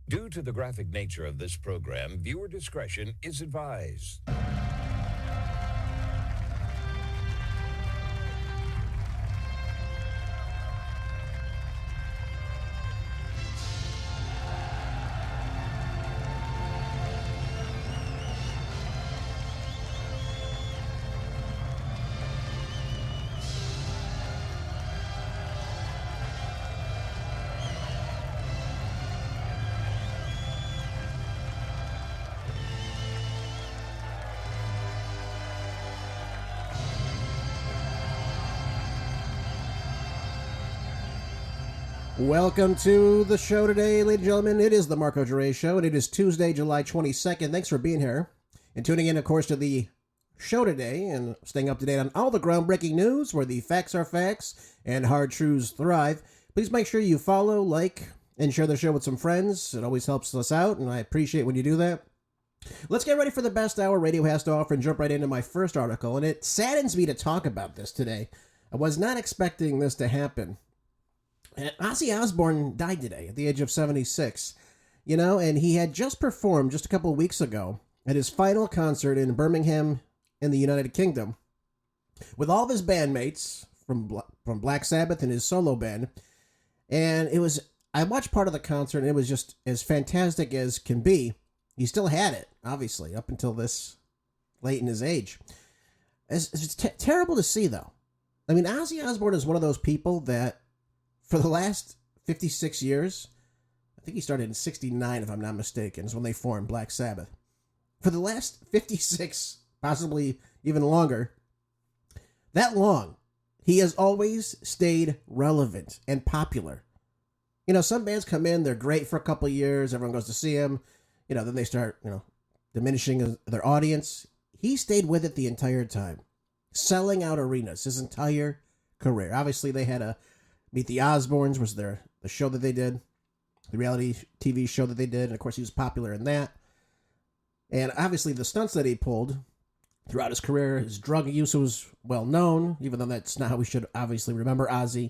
Due to the graphic nature of this program, viewer discretion is advised. Welcome to the show today, ladies and gentlemen. It is the Marco Dure Show, and it is Tuesday, July 22nd. Thanks for being here and tuning in, of course, to the show today and staying up to date on all the groundbreaking news where the facts are facts and hard truths thrive. Please make sure you follow, like, and share the show with some friends. It always helps us out, and I appreciate when you do that. Let's get ready for the best hour radio has to offer and jump right into my first article, and it saddens me to talk about this today. I was not expecting this to happen. Ozzy Osbourne died today at the age of 76, and he had just performed just a couple of weeks ago at his final concert in Birmingham in the United Kingdom with all of his bandmates from Black Sabbath and his solo band. And I watched part of the concert and it was just as fantastic as can be. He still had it, obviously, up until this late in his age. It's terrible to see, though. I mean, Ozzy Osbourne is one of those people that for the last 56 years, I think he started in 69, if I'm not mistaken, is when they formed Black Sabbath. For the last 56, possibly even longer, that long, he has always stayed relevant and popular. Some bands come in, they're great for a couple of years, everyone goes to see them, then they start, diminishing their audience. He stayed with it the entire time, selling out arenas his entire career. Obviously, they had a Meet the Osbournes was the show that they did, the reality TV show that they did, and of course he was popular in that. And obviously the stunts that he pulled throughout his career, his drug use was well known, even though that's not how we should obviously remember Ozzy.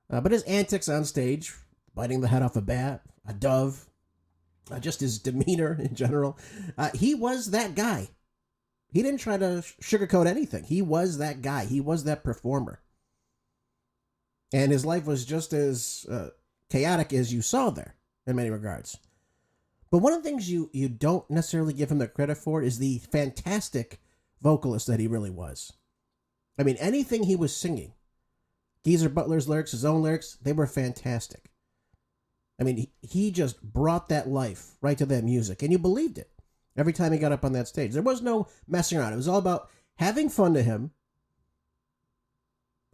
But his antics on stage, biting the head off a bat, a dove, just his demeanor in general, he was that guy. He didn't try to sugarcoat anything. He was that guy. He was that performer. And his life was just as chaotic as you saw there, in many regards. But one of the things you don't necessarily give him the credit for is the fantastic vocalist that he really was. I mean, anything he was singing, Geezer Butler's lyrics, his own lyrics, they were fantastic. I mean, he just brought that life right to that music, and you believed it every time he got up on that stage. There was no messing around. It was all about having fun to him,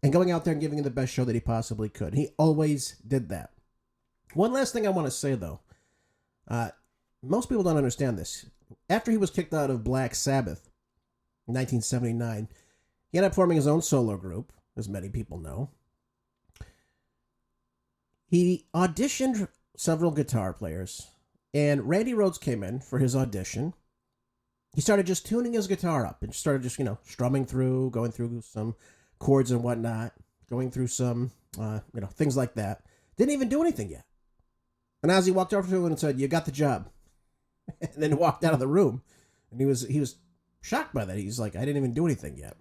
and going out there and giving him the best show that he possibly could. He always did that. One last thing I want to say, though. Most people don't understand this. After he was kicked out of Black Sabbath in 1979, he ended up forming his own solo group, as many people know. He auditioned several guitar players, and Randy Rhoads came in for his audition. He started just tuning his guitar up and started just, strumming through, going through some chords and whatnot, going through some, things like that. Didn't even do anything yet. And Ozzy walked over to him and said, "You got the job." And then walked out of the room. And he was shocked by that. He's like, "I didn't even do anything yet."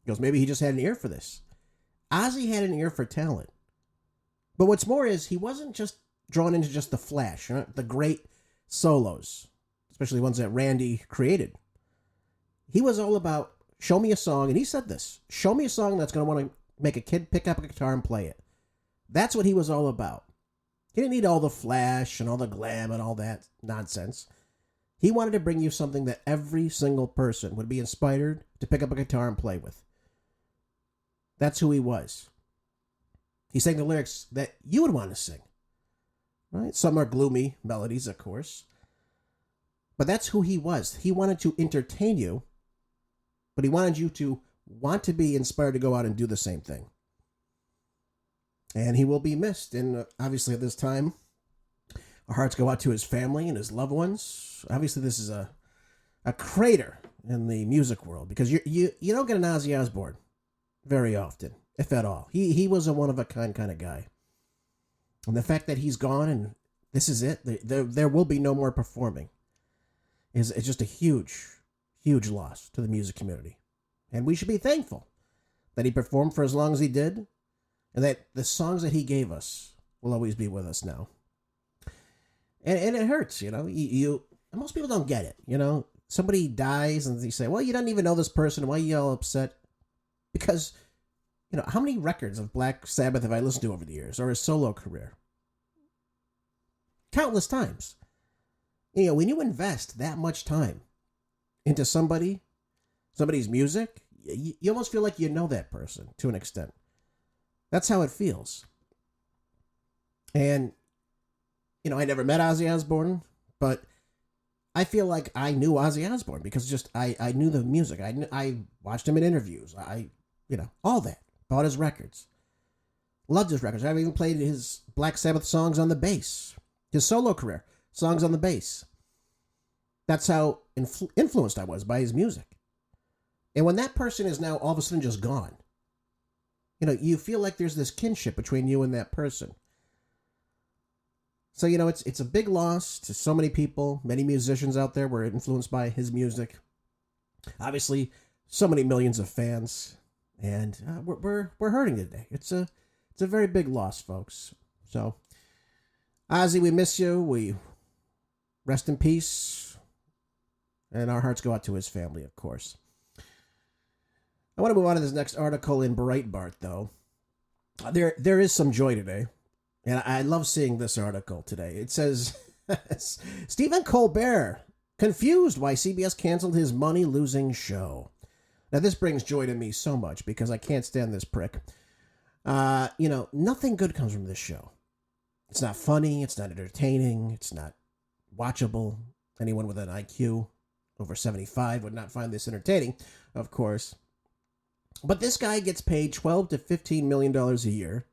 He goes, maybe he just had an ear for this. Ozzy had an ear for talent. But what's more is he wasn't just drawn into just the flash, the great solos, especially ones that Randy created. He was all about, show me a song, and he said this, show me a song that's going to want to make a kid pick up a guitar and play it. That's what he was all about. He didn't need all the flash and all the glam and all that nonsense. He wanted to bring you something that every single person would be inspired to pick up a guitar and play with. That's who he was. He sang the lyrics that you would want to sing. Right? Some are gloomy melodies, of course. But that's who he was. He wanted to entertain you, but he wanted you to want to be inspired to go out and do the same thing. And he will be missed. And obviously at this time, our hearts go out to his family and his loved ones. Obviously this is a crater in the music world because you don't get an Ozzy Osbourne very often, if at all. He was a one-of-a-kind kind of guy. And the fact that he's gone and This is it. There will be no more performing. It's just a huge, huge loss to the music community. And we should be thankful that he performed for as long as he did, and that the songs that he gave us will always be with us now. And it hurts, you know. Most people don't get it, you know. Somebody dies and they say, well, you don't even know this person. Why are you all upset? Because, you know, how many records of Black Sabbath have I listened to over the years, or his solo career? Countless times. You know, when you invest that much time into somebody's music, you almost feel like you know that person to an extent. That's how it feels. And, you know, I never met Ozzy Osbourne, but I feel like I knew Ozzy Osbourne because just I knew the music. I watched him in interviews. You know, all that. Bought his records. Loved his records. I've even played his Black Sabbath songs on the bass. His solo career, songs on the bass. That's how influenced I was by his music. And when that person is now all of a sudden just gone, you know, you feel like there's this kinship between you and that person. So, you know, it's a big loss to so many people. Many musicians out there were influenced by his music. Obviously, so many millions of fans. And we're hurting today. It's a very big loss, folks. So, Ozzy, we miss you. We rest in peace. And our hearts go out to his family, of course. I want to move on to this next article in Breitbart, though. There is some joy today. And I love seeing this article today. It says, Stephen Colbert confused why CBS canceled his money-losing show. Now, this brings joy to me so much because I can't stand this prick. You know, nothing good comes from this show. It's not funny. It's not entertaining. It's not watchable. Anyone with an IQ over 75 would not find this entertaining, of course. But this guy gets paid $12 to $15 million a year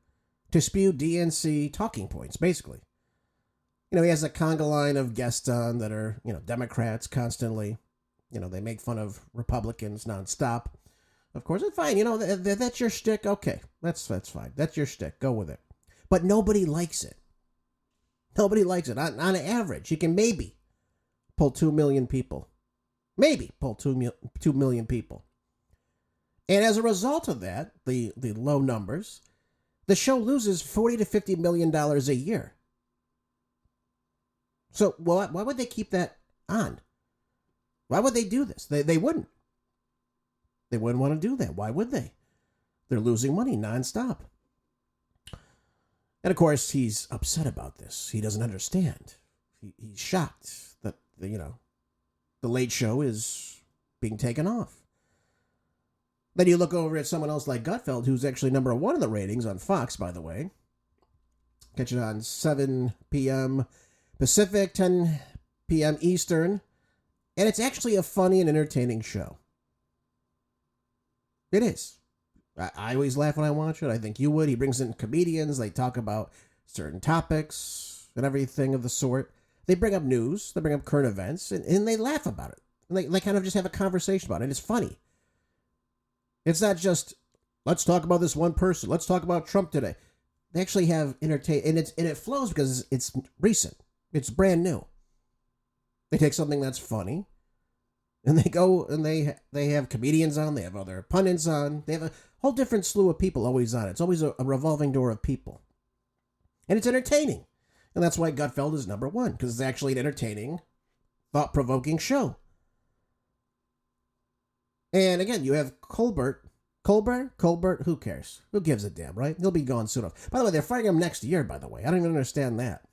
to spew DNC talking points, basically. You know, he has a Congo line of guests on that are, you know, Democrats constantly. You know, they make fun of Republicans nonstop. Of course, it's fine. You know, that's your shtick. Okay, that's fine. That's your shtick. Go with it. But nobody likes it. Nobody likes it. On average, you can maybe pull 2 million people. Maybe pull 2 million people. And as a result of that, the low numbers, the show loses $40 to $50 million a year. So why would they keep that on? Why would they do this? They wouldn't. They wouldn't want to do that. Why would they? They're losing money nonstop. And of course, he's upset about this. He doesn't understand. He's shocked that, you know, the Late Show is being taken off. Then you look over at someone else like Gutfeld, who's actually number one in the ratings on Fox, by the way. Catch it on 7 p.m. Pacific, 10 p.m. Eastern. And it's actually a funny and entertaining show. It is. I always laugh when I watch it. I think you would. He brings in comedians. They talk about certain topics and everything of the sort. They bring up news. They bring up current events. And they laugh about it. And they kind of just have a conversation about it. It's funny. It's not just, let's talk about this one person. Let's talk about Trump today. They actually have entertainment. And it flows because it's recent. It's brand new. They take something that's funny. And they go and they have comedians on. They have other pundits on. They have a whole different slew of people always on. It's always a revolving door of people. And it's entertaining. And that's why Gutfeld is number one. Because it's actually an entertaining, thought-provoking show. And again, you have Colbert, who cares? Who gives a damn, right? He'll be gone soon enough. By the way, they're fighting him next year, by the way. I don't even understand that.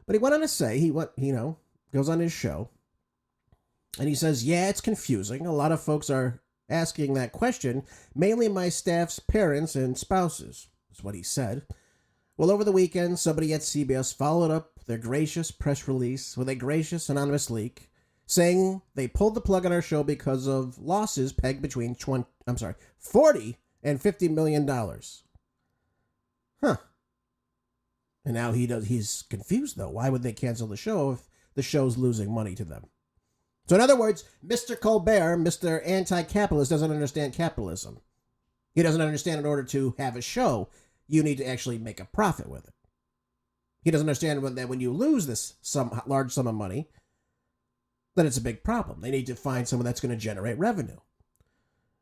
But he went on to say, goes on his show, and he says, yeah, it's confusing. A lot of folks are asking that question, mainly my staff's parents and spouses, is what he said. Well, over the weekend, somebody at CBS followed up their gracious press release with a gracious anonymous leak, saying they pulled the plug on our show because of losses pegged between $40 and $50 million. Huh. And now he's confused, though. Why would they cancel the show if the show's losing money to them? So in other words, Mr. Colbert, Mr. Anti-Capitalist, doesn't understand capitalism. He doesn't understand in order to have a show, you need to actually make a profit with it. He doesn't understand that when you lose this large sum of money, then it's a big problem. They need to find someone that's going to generate revenue.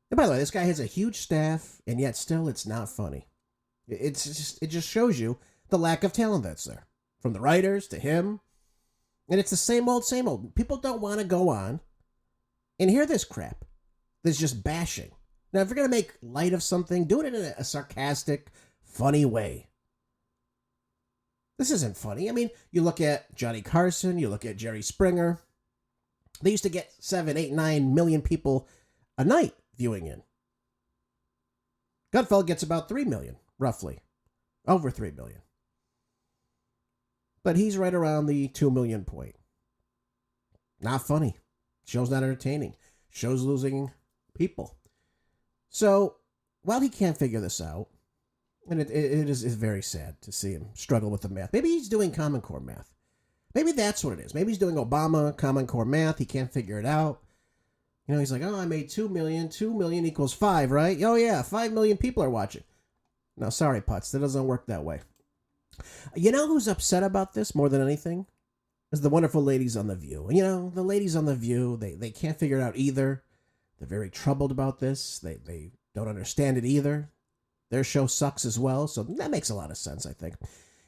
And by the way, this guy has a huge staff, and yet still it's not funny. It just shows you the lack of talent that's there. From the writers to him. And it's the same old, same old. People don't want to go on and hear this crap. This just bashing. Now, if you're going to make light of something, do it in a sarcastic, funny way. This isn't funny. I mean, you look at Johnny Carson, you look at Jerry Springer. They used to get 7, 8, 9 million people a night viewing in. Gutfeld gets about 3 million, roughly. Over 3 million. But he's right around the 2 million point. Not funny. Show's not entertaining. Show's losing people. So, while he can't figure this out, and it is very sad to see him struggle with the math. Maybe he's doing Common Core math. Maybe that's what it is. Maybe he's doing Obama Common Core math. He can't figure it out. You know, he's like, oh, I made 2 million. 2 million equals 5, right? Oh, yeah, 5 million people are watching. No, sorry, Putz. That doesn't work that way. You know who's upset about this more than anything? Is the wonderful ladies on The View. You know, the ladies on The View, they can't figure it out either. They're very troubled about this. They don't understand it either. Their show sucks as well, so that makes a lot of sense, I think.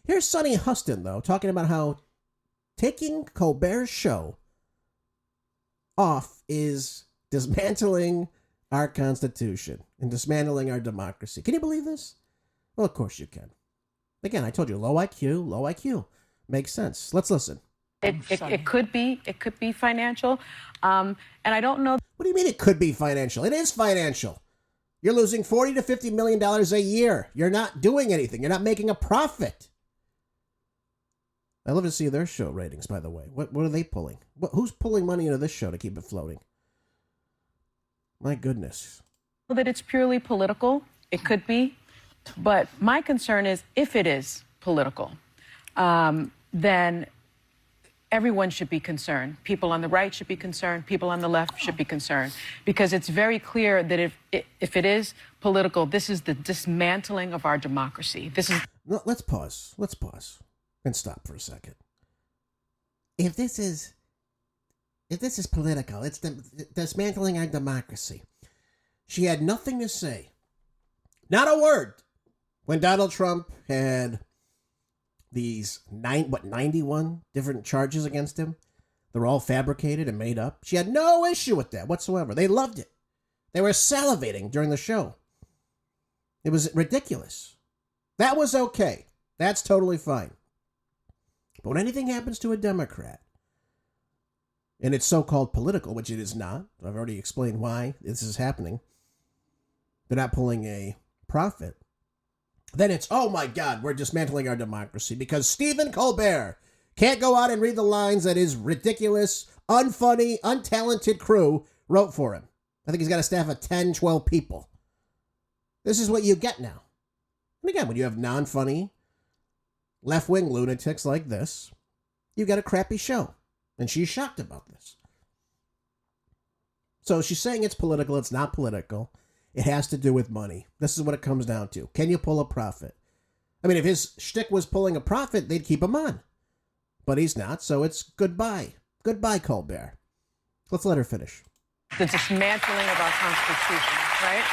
Here's Sonny Huston, though, talking about how taking Colbert's show off is dismantling our Constitution and dismantling our democracy. Can you believe this? Well, of course you can. Again, I told you, low IQ. Makes sense. Let's listen. It could be financial. And I don't know. What do you mean it could be financial? It is financial. You're losing $40 to $50 million a year. You're not doing anything. You're not making a profit. I love to see their show ratings, by the way. What are they pulling? Who's pulling money into this show to keep it floating? My goodness. That it's purely political. It could be. But my concern is if it is political, then everyone should be concerned. People on the right should be concerned. People on the left should be concerned. Because it's very clear that if it is political, this is the dismantling of our democracy. This is. Let's pause. And stop for a second. If this is political, it's dismantling our democracy. She had nothing to say. Not a word. When Donald Trump had these 91 different charges against him, they're all fabricated and made up. She had no issue with that whatsoever. They loved it. They were salivating during the show. It was ridiculous. That was okay. That's totally fine. But when anything happens to a Democrat, and it's so-called political, which it is not, I've already explained why this is happening, they're not pulling a profit, then it's, oh my God, we're dismantling our democracy because Stephen Colbert can't go out and read the lines that his ridiculous, unfunny, untalented crew wrote for him. I think he's got a staff of 10, 12 people. This is what you get now. And again, when you have non-funny, left-wing lunatics like this, you get a crappy show. And she's shocked about this. So she's saying it's political. It's not political. It has to do with money. This is what it comes down to. Can you pull a profit? I mean, if his shtick was pulling a profit, they'd keep him on. But he's not, so it's goodbye. Goodbye, Colbert. Let's let her finish. The dismantling of our Constitution, right?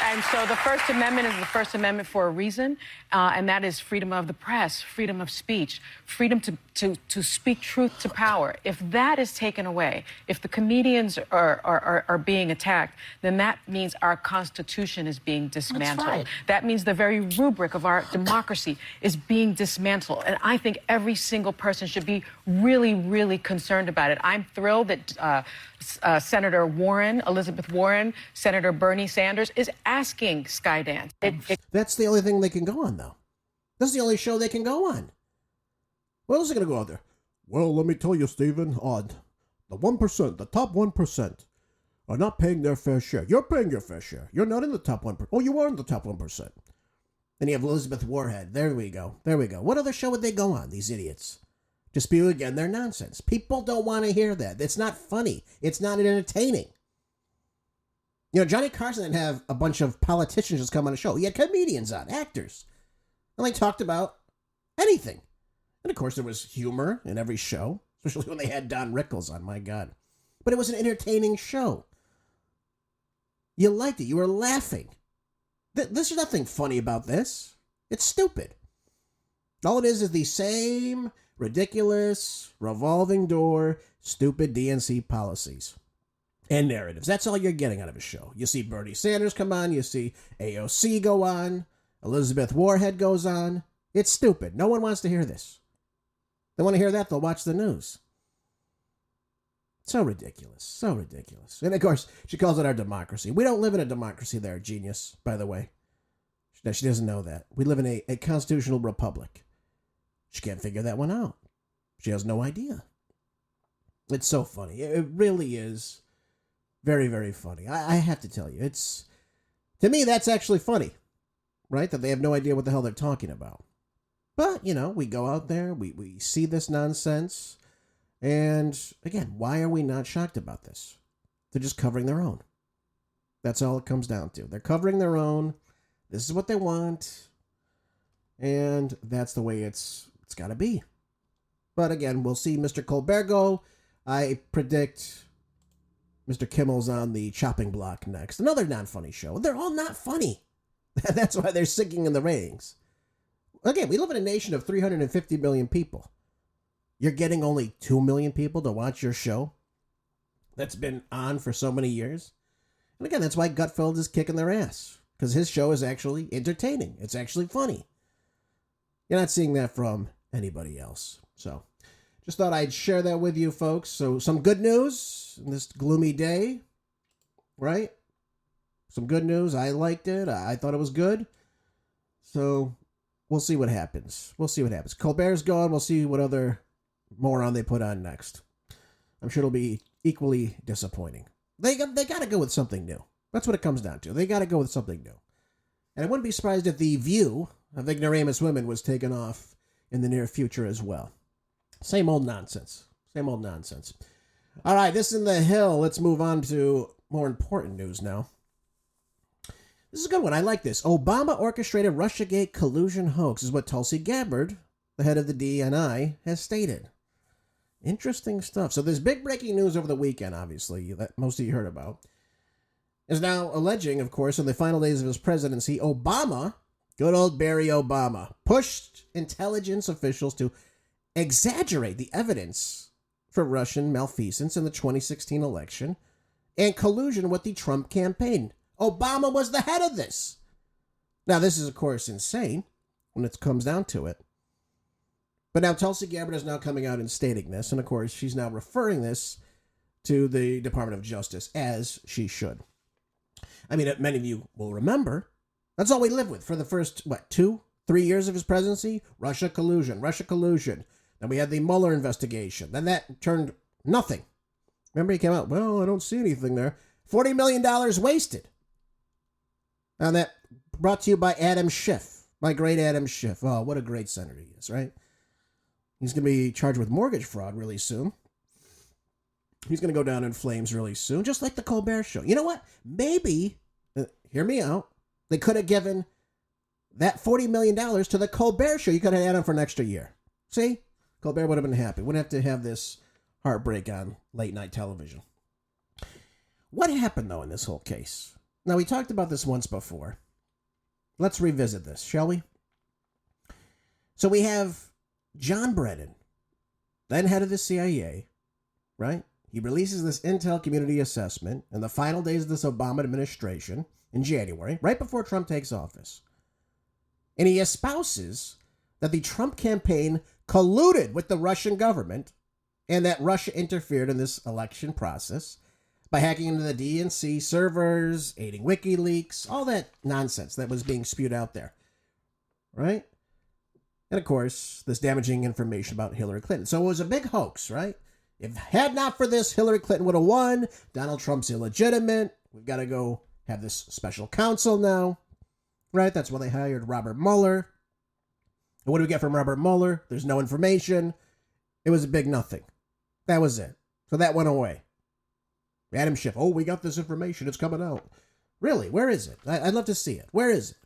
And so the First Amendment is the First Amendment for a reason, and that is freedom of the press, freedom of speech, freedom to speak truth to power. If that is taken away, if the comedians are being attacked, then that means our Constitution is being dismantled. Right. That means the very rubric of our democracy is being dismantled. And I think every single person should be really, really concerned about it. I'm thrilled that Senator Warren, Elizabeth Warren, Senator Bernie Sanders is asking Skydance. That's the only thing they can go on, though. This is the only show they can go on. What else is going to go out there? Well, let me tell you, Stephen, the 1%, the top 1% are not paying their fair share. You're paying your fair share. You're not in the top 1%. Oh, you are in the top 1%. Then you have Elizabeth Warhead. There we go. What other show would they go on, these idiots? Dispute again their nonsense. People don't want to hear that. It's not funny. It's not entertaining. You know, Johnny Carson didn't have a bunch of politicians just come on the show. He had comedians on, actors. And they talked about anything. And of course, there was humor in every show, especially when they had Don Rickles on, my God. But it was an entertaining show. You liked it. You were laughing. There's nothing funny about this. It's stupid. All it is the same ridiculous, revolving door, stupid DNC policies and narratives. That's all you're getting out of a show. You see Bernie Sanders come on. You see AOC go on. Elizabeth Warhead goes on. It's stupid. No one wants to hear this. They want to hear that, they'll watch the news. So ridiculous. So ridiculous. And of course, she calls it our democracy. We don't live in a democracy there, genius, by the way. She doesn't know that. We live in a constitutional republic. She can't figure that one out. She has no idea. It's so funny. It really is very, very funny. I have to tell you, to me, that's actually funny, right? That they have no idea what the hell they're talking about. But, we go out there, we see this nonsense, and again, why are we not shocked about this? They're just covering their own. That's all it comes down to. They're covering their own. This is what they want, and that's the way it's got to be. But again, we'll see Mr. Colbert go. I predict Mr. Kimmel's on the chopping block next. Another non-funny show. They're all not funny. That's why they're sinking in the ratings. Again, we live in a nation of 350 million people. You're getting only 2 million people to watch your show that's been on for so many years. And again, that's why Gutfeld is kicking their ass. Because his show is actually entertaining. It's actually funny. You're not seeing that from anybody else. So, just thought I'd share that with you folks. So, some good news in this gloomy day, right? Some good news. I liked it. I thought it was good. So, we'll see what happens. Colbert's gone. We'll see what other moron they put on next. I'm sure it'll be equally disappointing. They got to go with something new. That's what it comes down to. They got to go with something new. And I wouldn't be surprised if the view of ignoramus women was taken off in the near future as well. Same old nonsense. All right, this is in the Hill. Let's move on to more important news now. This is a good one. I like this. Obama orchestrated Russiagate collusion hoax is what Tulsi Gabbard, the head of the DNI, has stated. Interesting stuff. So there's big breaking news over the weekend, obviously, that most of you heard about. Is now alleging, of course, in the final days of his presidency, Obama, good old Barry Obama, pushed intelligence officials to exaggerate the evidence for Russian malfeasance in the 2016 election and collusion with the Trump campaign. Obama was the head of this. Now, this is, of course, insane when it comes down to it. But now Tulsi Gabbard is now coming out and stating this, and of course, she's now referring this to the Department of Justice, as she should. I mean, many of you will remember, that's all we lived with for the first, 2-3 years of his presidency? Russia collusion. Then we had the Mueller investigation. Then that turned nothing. Remember, he came out, well, I don't see anything there. $40 million wasted. Now that brought to you by Adam Schiff, my great Adam Schiff. Oh, what a great senator he is, right? He's going to be charged with mortgage fraud really soon. He's going to go down in flames really soon, just like the Colbert Show. You know what? Maybe, hear me out, they could have given that $40 million to the Colbert Show. You could have had him for an extra year. See? Colbert would have been happy. Wouldn't have to have this heartbreak on late night television. What happened, though, in this whole case? Now, we talked about this once before. Let's revisit this, shall we? So we have John Brennan, then head of the CIA, right? He releases this intel community assessment in the final days of this Obama administration in January, right before Trump takes office. And he espouses that the Trump campaign colluded with the Russian government and that Russia interfered in this election process by hacking into the DNC servers, aiding WikiLeaks, all that nonsense that was being spewed out there, right? And of course, this damaging information about Hillary Clinton. So it was a big hoax, right? If had not for this, Hillary Clinton would have won. Donald Trump's illegitimate. We've got to go have this special counsel now, right? That's why they hired Robert Mueller. And what do we get from Robert Mueller? There's no information. It was a big nothing. That was it. So that went away. Adam Schiff, oh, we got this information. It's coming out. Really? Where is it? I'd love to see it. Where is it?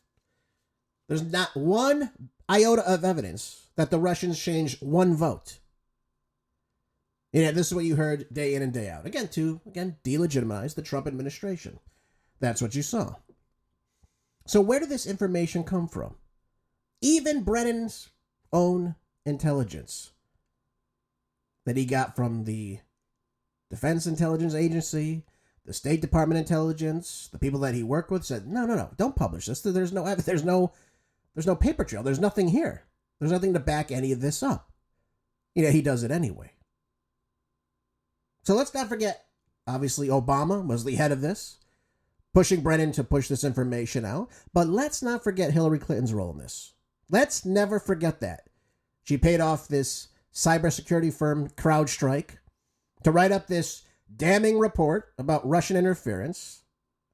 There's not one iota of evidence that the Russians changed one vote. Yeah, this is what you heard day in and day out. Again, to delegitimize the Trump administration. That's what you saw. So where did this information come from? Even Brennan's own intelligence that he got from the Defense Intelligence Agency, the State Department intelligence, the people that he worked with said, no, don't publish this. There's no paper trail. There's nothing here. There's nothing to back any of this up. He does it anyway. So let's not forget, obviously, Obama was the head of this, pushing Brennan to push this information out. But let's not forget Hillary Clinton's role in this. Let's never forget that. She paid off this cybersecurity firm, CrowdStrike, to write up this damning report about Russian interference,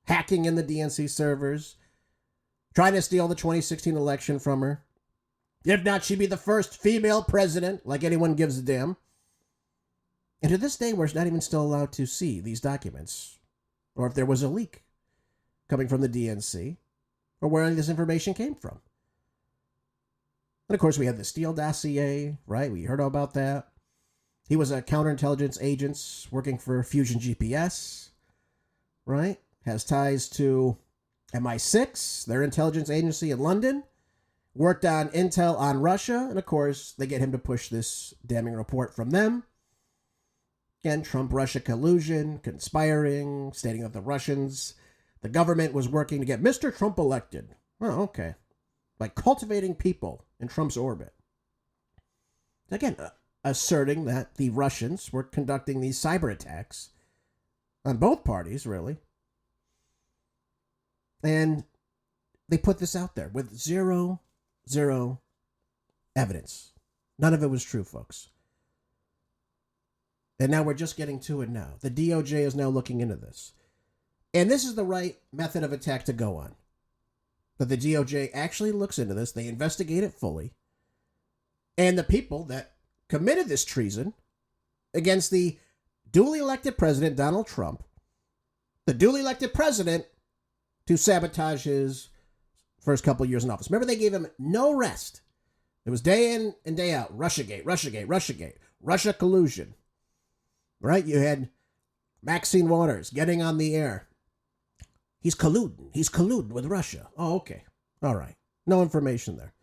hacking in the DNC servers, trying to steal the 2016 election from her. If not, she'd be the first female president, like anyone gives a damn. And to this day, we're not even still allowed to see these documents, or if there was a leak coming from the DNC, or where any of this information came from. And of course, we had the Steele dossier, right? We heard all about that. He was a counterintelligence agent working for Fusion GPS, right? Has ties to MI6, their intelligence agency in London. Worked on intel on Russia. And of course, they get him to push this damning report from them. Again, Trump-Russia collusion, conspiring, stating that the government was working to get Mr. Trump elected. Oh, okay. By cultivating people in Trump's orbit. Again, asserting that the Russians were conducting these cyber attacks on both parties, really. And they put this out there with zero evidence. None of it was true, folks. And now we're just getting to it now. The DOJ is now looking into this. And this is the right method of attack to go on. That the DOJ actually looks into this. They investigate it fully. And the people that committed this treason against the duly elected president, Donald Trump, the duly elected president, to sabotage his first couple of years in office. Remember, they gave him no rest. It was day in and day out. Russiagate, Russiagate, Russiagate, Russia collusion. Right? You had Maxine Waters getting on the air. He's colluding with Russia. Oh, okay. All right. No information there.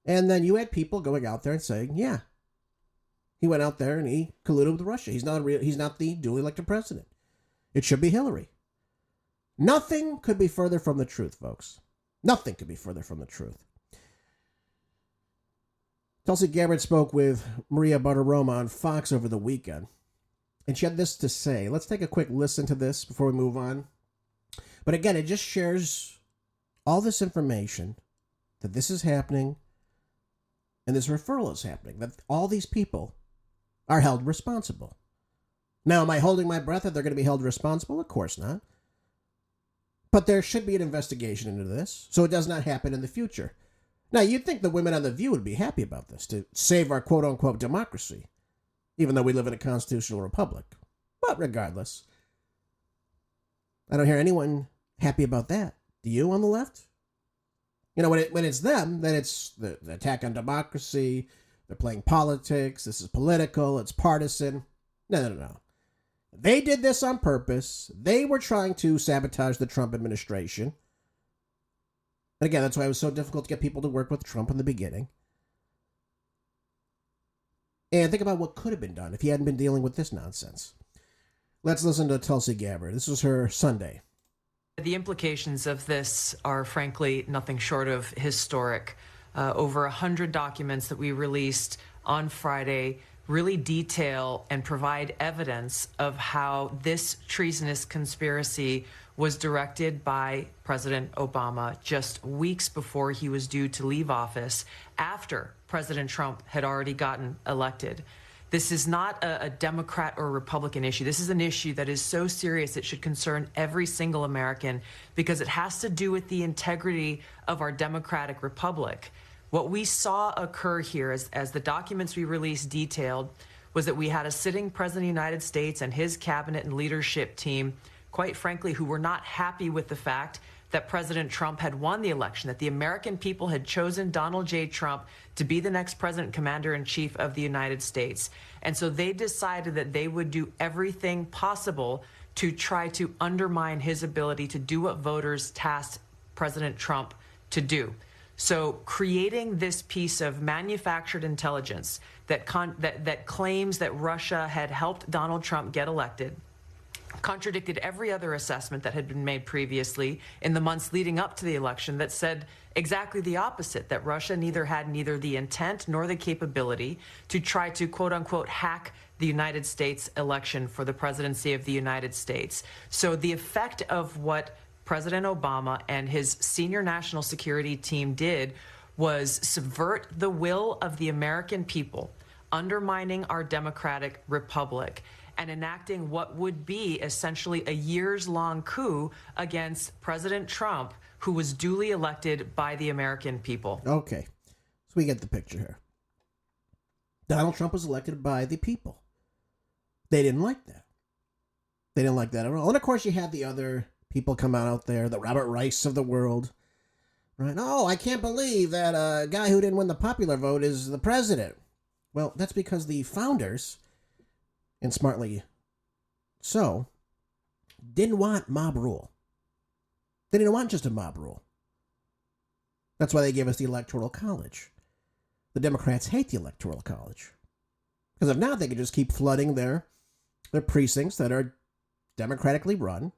And then you had people going out there and saying, yeah, he went out there and he colluded with Russia. He's not the duly elected president. It should be Hillary. Nothing could be further from the truth, folks. Nothing could be further from the truth. Tulsi Gabbard spoke with Maria Bartiromo on Fox over the weekend. And she had this to say. Let's take a quick listen to this before we move on. But again, it just shares all this information that this is happening and this referral is happening, that all these people are held responsible. Now, am I holding my breath that they're going to be held responsible? Of course not. But there should be an investigation into this so it does not happen in the future. Now, you'd think the women on The View would be happy about this to save our quote-unquote democracy, even though we live in a constitutional republic. But regardless, I don't hear anyone happy about that. Do you on the left? You know, when it's them, then it's the attack on democracy. They're playing politics. This is political. It's partisan. No. They did this on purpose. They were trying to sabotage the Trump administration. And again, that's why it was so difficult to get people to work with Trump in the beginning. And think about what could have been done if he hadn't been dealing with this nonsense. Let's listen to Tulsi Gabbard. This was her Sunday. The implications of this are, frankly, nothing short of historic. Over 100 documents that we released on Friday really detail and provide evidence of how this treasonous conspiracy was directed by President Obama just weeks before he was due to leave office, after President Trump had already gotten elected. This is not a Democrat or Republican issue. This is an issue that is so serious it should concern every single American because it has to do with the integrity of our democratic republic. What we saw occur here, as the documents we released detailed, was that we had a sitting president of the United States and his cabinet and leadership team, quite frankly, who were not happy with the fact that President Trump had won the election, that the American people had chosen Donald J. Trump to be the next president, commander-in-chief of the United States. And so they decided that they would do everything possible to try to undermine his ability to do what voters tasked President Trump to do. So creating this piece of manufactured intelligence that claims that Russia had helped Donald Trump get elected contradicted every other assessment that had been made previously in the months leading up to the election that said exactly the opposite, that Russia had neither the intent nor the capability to try to, quote unquote, hack the United States election for the presidency of the United States. So the effect of what President Obama and his senior national security team did was subvert the will of the American people, undermining our democratic republic, and enacting what would be essentially a years-long coup against President Trump, who was duly elected by the American people. Okay, so we get the picture here. Donald Trump was elected by the people. They didn't like that. They didn't like that at all. And of course, you had the other people come out there, the Robert Rice of the world, right? Oh, I can't believe that a guy who didn't win the popular vote is the president. Well, that's because the founders, and smartly so, didn't want mob rule. They didn't want just a mob rule. That's why they gave us the Electoral College. The Democrats hate the Electoral College. Because if not, they could just keep flooding their precincts that are democratically run.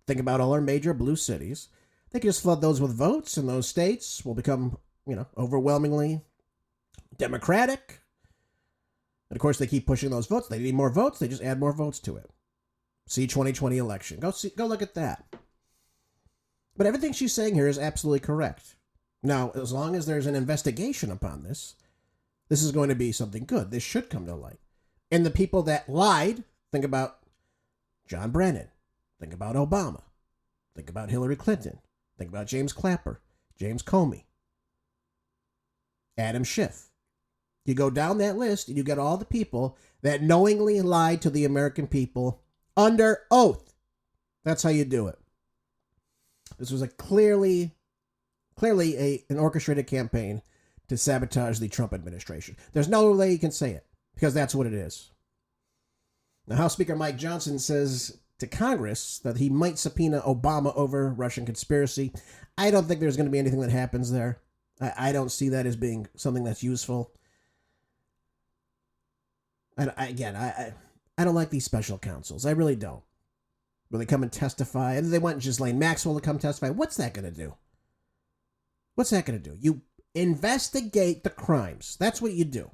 Think about all our major blue cities. They can just flood those with votes, and those states will become, overwhelmingly Democratic. And of course, they keep pushing those votes. They need more votes. They just add more votes to it. See 2020 election. Go look at that. But everything she's saying here is absolutely correct. Now, as long as there's an investigation upon this, this is going to be something good. This should come to light. And the people that lied, think about John Brennan. Think about Obama. Think about Hillary Clinton. Think about James Clapper, James Comey, Adam Schiff. You go down that list and you get all the people that knowingly lied to the American people under oath. That's how you do it. This was a clearly an orchestrated campaign to sabotage the Trump administration. There's no way you can say it, because that's what it is. Now, House Speaker Mike Johnson says to Congress that he might subpoena Obama over Russian conspiracy. I don't think there's going to be anything that happens there. I don't see that as being something that's useful. I don't like these special counsels. I really don't. Where they come and testify, and they want Ghislaine Maxwell to come testify. What's that going to do? What's that going to do? You investigate the crimes. That's what you do.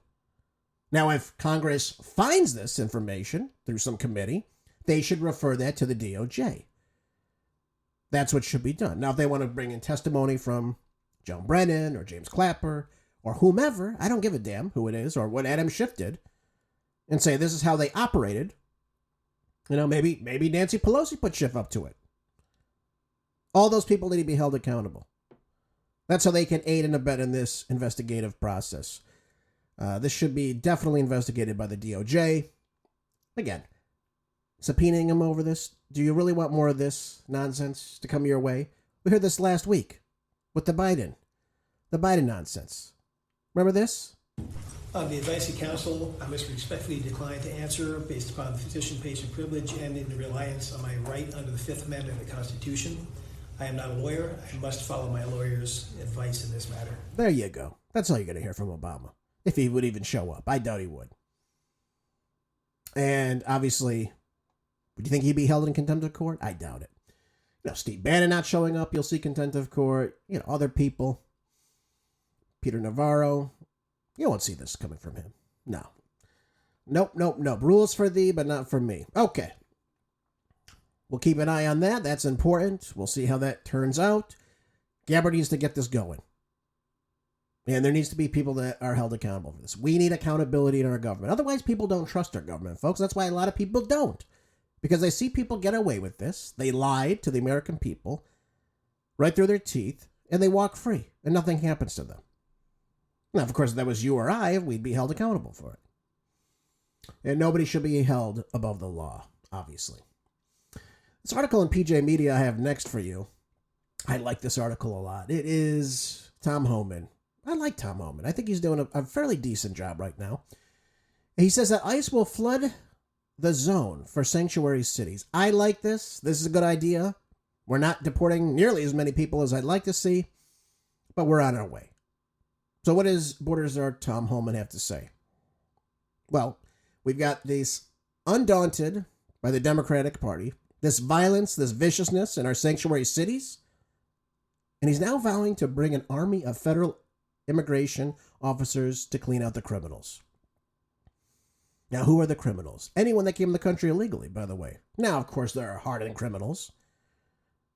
Now, if Congress finds this information through some committee, they should refer that to the DOJ. That's what should be done. Now, if they want to bring in testimony from John Brennan or James Clapper or whomever, I don't give a damn who it is or what Adam Schiff did, and say this is how they operated, maybe Nancy Pelosi put Schiff up to it. All those people need to be held accountable. That's how they can aid and abet in this investigative process. This should be definitely investigated by the DOJ. Again, subpoenaing him over this. Do you really want more of this nonsense to come your way? We heard this last week with the Biden nonsense. Remember this? On the advice of counsel, I must respectfully decline to answer based upon the physician-patient privilege and in reliance on my right under the Fifth Amendment of the Constitution. I am not a lawyer. I must follow my lawyer's advice in this matter. There you go. That's all you're going to hear from Obama. If he would even show up. I doubt he would. And obviously, would you think he'd be held in contempt of court? I doubt it. Steve Bannon not showing up, you'll see contempt of court. Other people. Peter Navarro. You won't see this coming from him. No. Nope. Rules for thee, but not for me. Okay. We'll keep an eye on that. That's important. We'll see how that turns out. Gabbard needs to get this going. And there needs to be people that are held accountable for this. We need accountability in our government. Otherwise, people don't trust our government, folks. That's why a lot of people don't. Because they see people get away with this. They lied to the American people right through their teeth, and they walk free, and nothing happens to them. Now, of course, if that was you or I, we'd be held accountable for it. And nobody should be held above the law, obviously. This article in PJ Media I have next for you I like this article a lot. It is Tom Homan. I like Tom Homan. I think he's doing a fairly decent job right now. He says that ICE will flood the zone for sanctuary cities. I like this. This is a good idea. We're not deporting nearly as many people as I'd like to see, but we're on our way. So what does Border Czar Tom Homan have to say? Well, we've got this undaunted by the Democratic Party, this violence, this viciousness in our sanctuary cities, and he's now vowing to bring an army of federal immigration officers to clean out the criminals. Now, who are the criminals? Anyone that came to the country illegally, by the way. Now, of course, there are hardened criminals,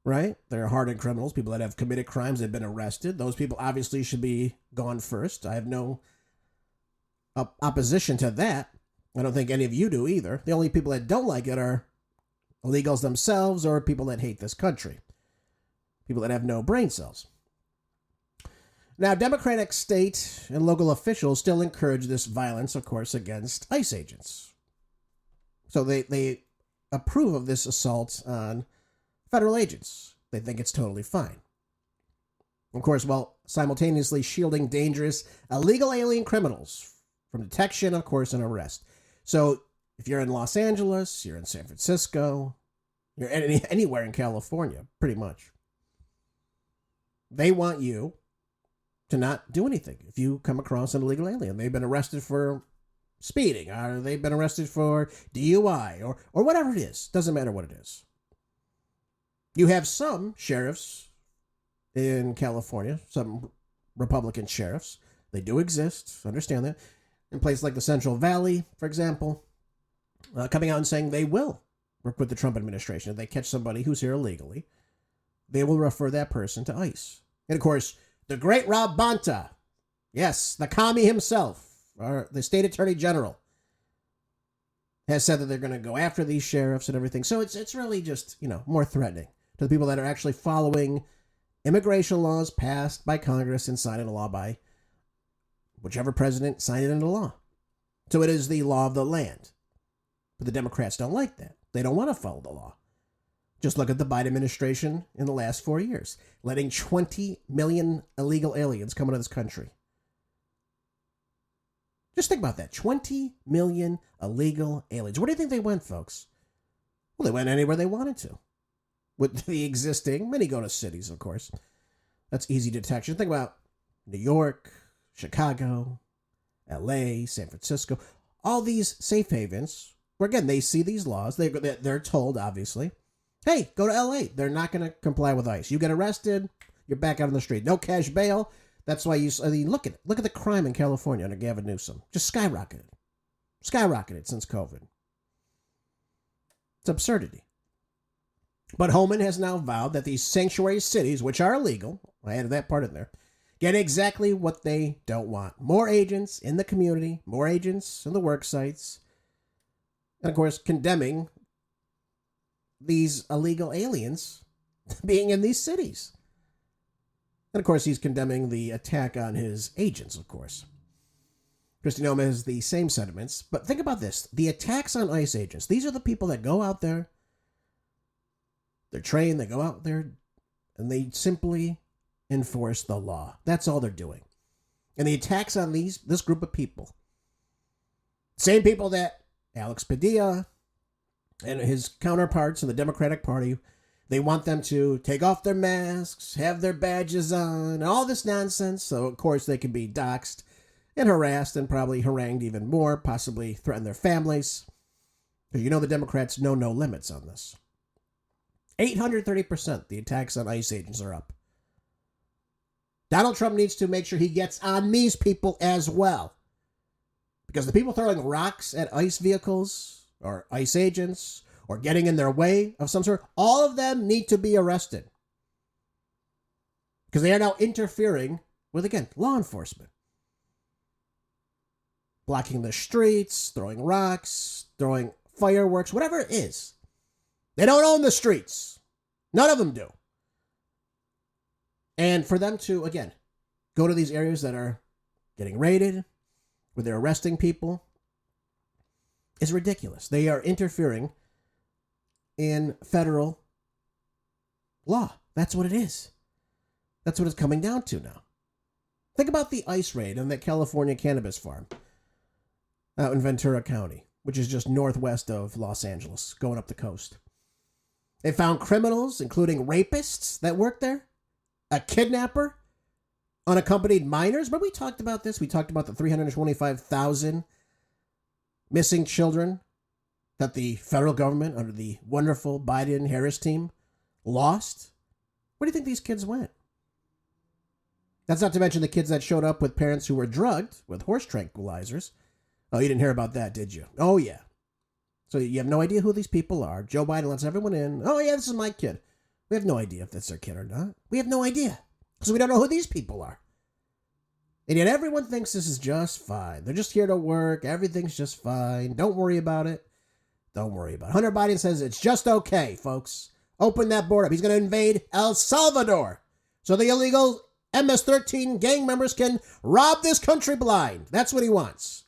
right? There are hardened criminals, people that have committed crimes, they've been arrested. Those people obviously should be gone first. I have no opposition to that. I don't think any of you do either. The only people that don't like it are illegals themselves or people that hate this country. People that have no brain cells. Now, Democratic state and local officials still encourage this violence, of course, against ICE agents. So they approve of this assault on federal agents. They think it's totally fine. Of course, while simultaneously shielding dangerous illegal alien criminals from detection, of course, and arrest. So if you're in Los Angeles, you're in San Francisco, you're anywhere in California, pretty much, they want you to not do anything. If you come across an illegal alien, they've been arrested for speeding, or they've been arrested for DUI, or whatever it is. Doesn't matter what it is. You have some sheriffs in California, some Republican sheriffs. They do exist, understand that. In places like the Central Valley, for example, coming out and saying they will work with the Trump administration. If they catch somebody who's here illegally, they will refer that person to ICE. And of course, the great Rob Bonta, yes, the commie himself, or the state attorney general, has said that they're going to go after these sheriffs and everything. So it's really just, more threatening to the people that are actually following immigration laws passed by Congress and signed into law by whichever president signed it into law. So it is the law of the land. But the Democrats don't like that. They don't want to follow the law. Just look at the Biden administration in the last 4 years, letting 20 million illegal aliens come into this country. Just think about that. 20 million illegal aliens. Where do you think they went, folks? Well, they went anywhere they wanted to. With the existing, many go to cities, of course. That's easy detection. Think about New York, Chicago, LA, San Francisco. All these safe havens, where again, they see these laws. They're told, obviously, hey, go to LA. They're not going to comply with ICE. You get arrested, you're back out on the street. No cash bail. That's why look at it. Look at the crime in California under Gavin Newsom. Just skyrocketed. Skyrocketed since COVID. It's absurdity. But Homan has now vowed that these sanctuary cities, which are illegal, I added that part in there, get exactly what they don't want. More agents in the community, more agents in the work sites, and of course condemning these illegal aliens being in these cities. And of course he's condemning the attack on his agents, of course. Kristi Noem has the same sentiments, but think about this. The attacks on ICE agents, these are the people that go out there, they're trained, they go out there, and they simply enforce the law. That's all they're doing. And the attacks on this group of people, same people that Alex Padilla and his counterparts in the Democratic Party, they want them to take off their masks, have their badges on, all this nonsense. So, of course, they can be doxxed and harassed and probably harangued even more, possibly threaten their families. Because the Democrats know no limits on this. 830% the attacks on ICE agents are up. Donald Trump needs to make sure he gets on these people as well. Because the people throwing rocks at ICE vehicles or ICE agents or getting in their way of some sort, all of them need to be arrested. Because they are now interfering with, again, law enforcement. Blocking the streets, throwing rocks, throwing fireworks, whatever it is. They don't own the streets. None of them do. And for them to, again, go to these areas that are getting raided, where they're arresting people, is ridiculous. They are interfering in federal law. That's what it is. That's what it's coming down to now. Think about the ICE raid on that California cannabis farm out in Ventura County, which is just northwest of Los Angeles, going up the coast. They found criminals, including rapists that worked there, a kidnapper, unaccompanied minors. But we talked about this. We talked about the 325,000 missing children that the federal government, under the wonderful Biden-Harris team, lost. Where do you think these kids went? That's not to mention the kids that showed up with parents who were drugged with horse tranquilizers. Oh, you didn't hear about that, did you? Oh, yeah. So you have no idea who these people are. Joe Biden lets everyone in. Oh, yeah, this is my kid. We have no idea if that's their kid or not. We have no idea because we don't know who these people are. And yet everyone thinks this is just fine. They're just here to work. Everything's just fine. Don't worry about it. Don't worry about it. Hunter Biden says it's just okay, folks. Open that border up. He's going to invade El Salvador so the illegal MS-13 gang members can rob this country blind. That's what he wants.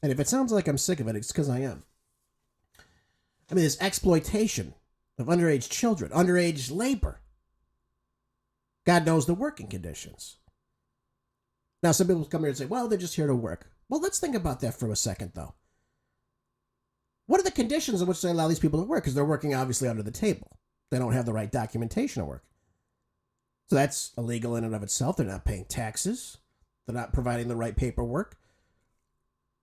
And if it sounds like I'm sick of it, it's because I am. I mean, this exploitation of underage children, underage labor. God knows the working conditions. Now, some people come here and say, well, they're just here to work. Well, let's think about that for a second, though. What are the conditions in which they allow these people to work? Because they're working, obviously, under the table. They don't have the right documentation to work. So that's illegal in and of itself. They're not paying taxes. They're not providing the right paperwork.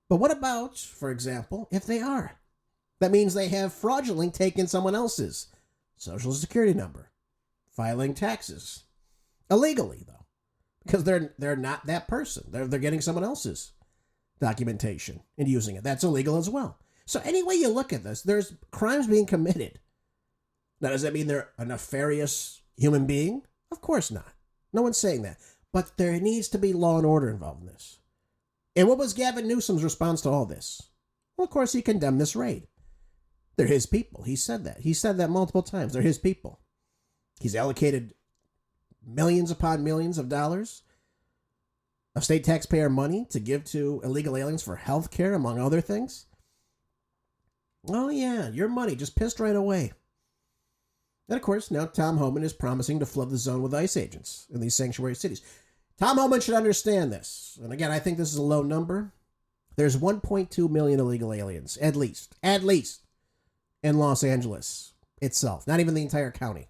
But what about, for example, if they are? That means they have fraudulently taken someone else's social security number, filing taxes. Illegally, though, because they're not that person. They're getting someone else's documentation and using it. That's illegal as well. So any way you look at this, there's crimes being committed. Now, does that mean they're a nefarious human being? Of course not. No one's saying that. But there needs to be law and order involved in this. And what was Gavin Newsom's response to all this? Well, of course, he condemned this raid. They're his people. He said that. He said that multiple times. They're his people. He's allocated millions upon millions of dollars of state taxpayer money to give to illegal aliens for health care, among other things. Oh, yeah, your money just pissed right away. And, of course, now Tom Homan is promising to flood the zone with ICE agents in these sanctuary cities. Tom Homan should understand this. And, again, I think this is a low number. There's 1.2 million illegal aliens, at least, in Los Angeles itself. Not even the entire county.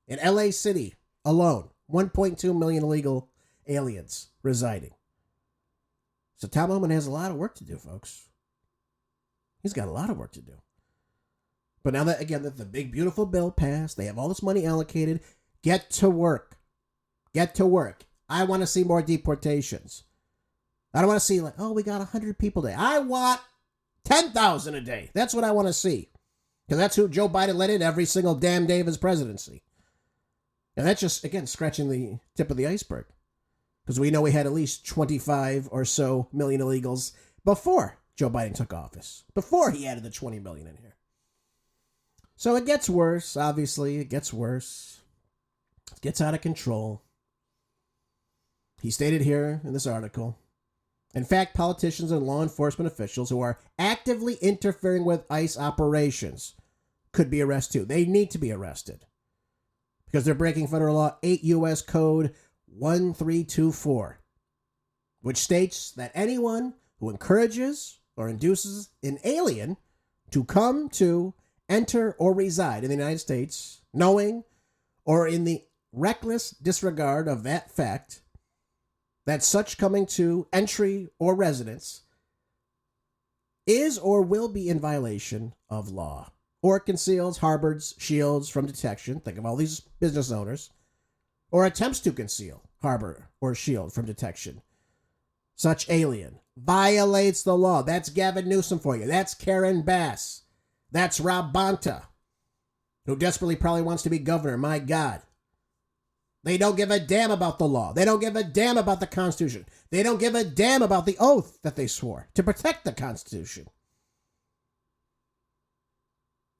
In LA City alone, 1.2 million illegal aliens residing. So Tom Homan has a lot of work to do, folks. He's got a lot of work to do. But now that, again, that the big, beautiful bill passed, they have all this money allocated, get to work. Get to work. I want to see more deportations. I don't want to see like, oh, we got 100 people a day. I want 10,000 a day. That's what I want to see. Because that's who Joe Biden let in every single damn day of his presidency. And that's just, again, scratching the tip of the iceberg. Because we know we had at least 25 or so million illegals before Joe Biden took office. Before he added the 20 million in here. So it gets worse, obviously. It gets worse. It gets out of control. He stated here in this article, in fact, politicians and law enforcement officials who are actively interfering with ICE operations could be arrested too. They need to be arrested because they're breaking federal law 8 U.S. Code 1324, which states that anyone who encourages or induces an alien to come to, enter, or reside in the United States, knowing or in the reckless disregard of that fact, that such coming to, entry, or residence is or will be in violation of law, or conceals, harbors, shields from detection. Think of all these business owners. Or attempts to conceal, harbor, or shield from detection. Such alien violates the law. That's Gavin Newsom for you. That's Karen Bass. That's Rob Bonta, who desperately probably wants to be governor. My God. They don't give a damn about the law. They don't give a damn about the Constitution. They don't give a damn about the oath that they swore to protect the Constitution.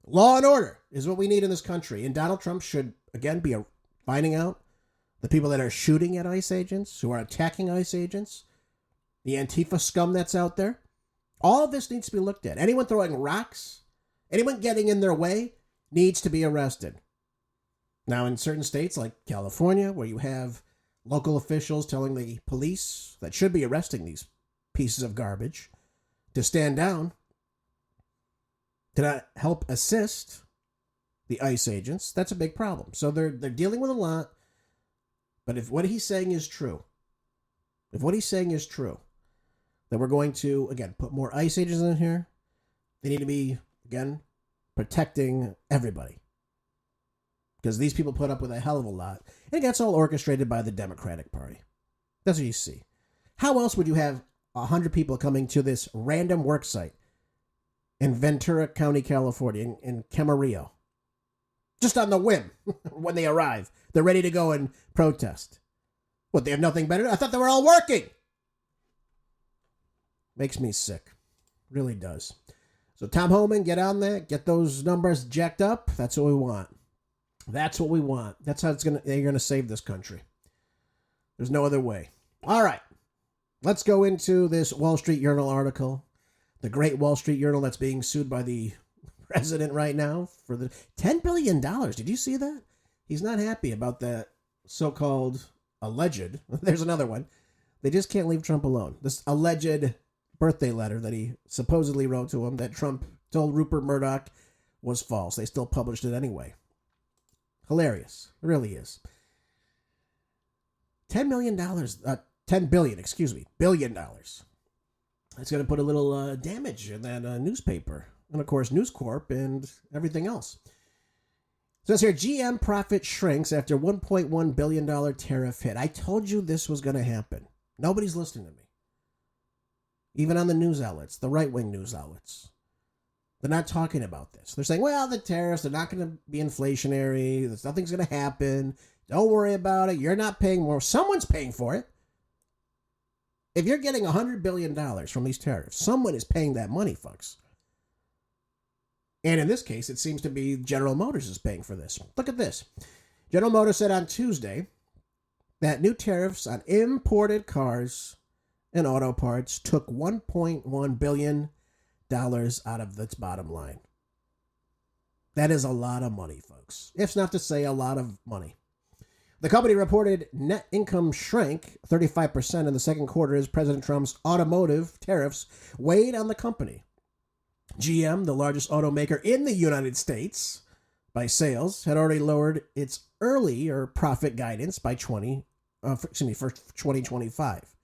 Law and order is what we need in this country. And Donald Trump should, again, be finding out the people that are shooting at ICE agents, who are attacking ICE agents, the Antifa scum that's out there. All of this needs to be looked at. Anyone throwing rocks, anyone getting in their way needs to be arrested. Now, in certain states like California, where you have local officials telling the police that should be arresting these pieces of garbage to stand down, to not help assist the ICE agents, that's a big problem. So they're dealing with a lot. But if what he's saying is true, that we're going to, again, put more ICE agents in here, they need to be, again, protecting everybody. Because these people put up with a hell of a lot. And it gets all orchestrated by the Democratic Party. That's what you see. How else would you have 100 people coming to this random work site in Ventura County, California, in Camarillo? Just on the whim, when they arrive. They're ready to go and protest. What, they have nothing better to do? I thought they were all working. Makes me sick. Really does. So Tom Homan, get on that. Get those numbers jacked up. That's what we want. That's what we want. That's how they're going to save this country. There's no other way. All right. Let's go into this Wall Street Journal article. The great Wall Street Journal that's being sued by the president right now for the $10 billion. Did you see that? He's not happy about that so-called alleged. There's another one. They just can't leave Trump alone. This alleged birthday letter that he supposedly wrote to him that Trump told Rupert Murdoch was false. They still published it anyway. Hilarious. It really is. $10 billion, billion dollars. That's going to put a little damage in that newspaper. And, of course, News Corp and everything else. So it says here, GM profit shrinks after $1.1 billion tariff hit. I told you this was going to happen. Nobody's listening to me. Even on the news outlets, the right-wing news outlets. They're not talking about this. They're saying, well, the tariffs, they're not going to be inflationary. Nothing's going to happen. Don't worry about it. You're not paying more. Someone's paying for it. If you're getting $100 billion from these tariffs, someone is paying that money, folks. And in this case, it seems to be General Motors is paying for this. Look at this. General Motors said on Tuesday that new tariffs on imported cars and auto parts took $1.1 billion out of its bottom line. That is a lot of money, folks. If not to say a lot of money. The company reported net income shrank 35% in the second quarter as President Trump's automotive tariffs weighed on the company. GM, the largest automaker in the United States by sales, had already lowered its earlier profit guidance by for 2025.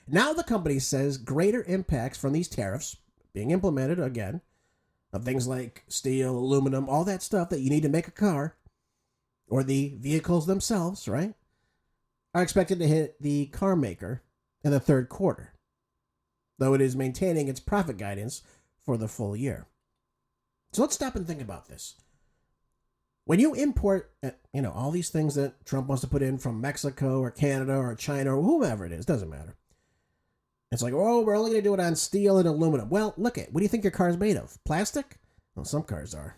Now the company says greater impacts from these tariffs being implemented again of things like steel, aluminum, all that stuff that you need to make a car or the vehicles themselves, right, are expected to hit the car maker in the third quarter, though it is maintaining its profit guidance for the full year. So let's stop and think about this. When you import, all these things that Trump wants to put in from Mexico or Canada or China or whomever it is, doesn't matter. It's like, oh, we're only going to do it on steel and aluminum. Well, look at, what do you think your car is made of? Plastic? Well, some cars are.